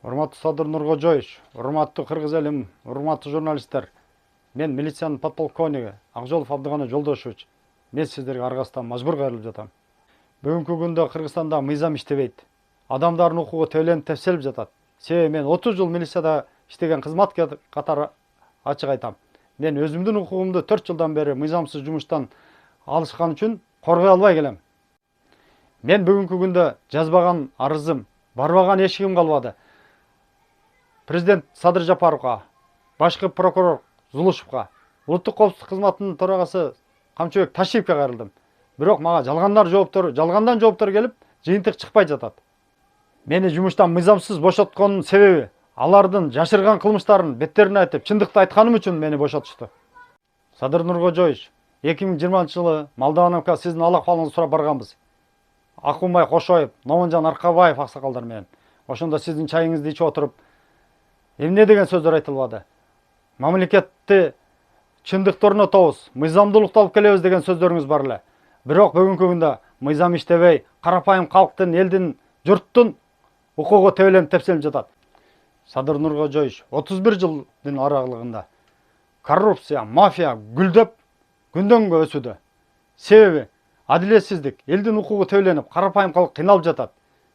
Урматтуу Садыр Нуркожоевич, урматтуу кыргыз элим, урматтуу журналисттер. Мен милициянын подполковниги Акжолов Абдыганы Жолдошевич. Мен сиздерге аргасыздан мажбур кайрылып жатам. Бүгүнкү күндө Кыргызстанда мыйзам иштебейт. Адамдардын укугу төлөнүп тепселип жатат. Себеби мен 30 жыл милицияда иштеген кызматкер катары ачык айтам. Мен өзүмдүн укугумду 4 жылдан бери мыйзамсыз жумуштан алышкан үчүн коргой албай келем. Мен бүгүнкү күндө жазбаган арызым, барбаган эшигим калбады. Президент Садыр Жапаровга, башкы прокурор Зулушевга, улуттук коопсуздук кызматынын төрагасы Камчыбек Ташиевке кайрылдым. Бирок мага жалгандан жооптор келип, жыйынтык чыкпай жатат. Мени жумуштан мыйзамсыз бошотконунун себеби алардын жашырган кылмыштарын беттерине айтып, чындыкты айтканым үчүн мени бошотушту. Садыр Нуркожоевич, 2020-жылы Молдовановка сиздин ал акыбалыңызды сурап барганбыз. Акунбай Кошоев, Номонжан Аркабаев аксакалдар менен. Ошондо сиздин чайыңызды ичип отуруп, эмне деген сөздөр айтылбады? Мамлекетти чындыкты орнотобуз, мыйзамдуулукту алып келебиз деген сөздөрүңүз бар эле. Бирок бүгүнкү күндө мыйзам иштебей, карапайым калктын, элдин, журттун укугу тебеленип тепселип жатат. Садыр Нуркожоевич, 31 жылдын аралыгында коррупция, мафия гүлдөп, күндөн күнгө өсүүдө. Себеби адилетсиздик, элдин укугу тебеленип, карапайым калк кыйналып жатат.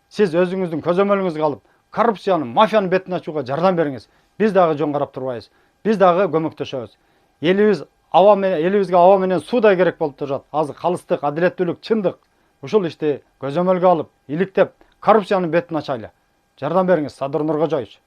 Сиз өзүңүздүн көзөмөлүңүзгө алып, коррупциянын, мафиянын бетин ачууга жардам бериңиз. Биз дагы жөн карап турбайбыз. Биз дагы көмөктөшөбүз. Элибизге аба менен суудай керек болуп турат. Азыр калыстык, адилеттүүлүк, чындык. Ушул ишти көзөмөлгө алып, иликтеп, коррупциянын бетин ачайлы. Жардам бериңиз, Садыр Нуркожоевич.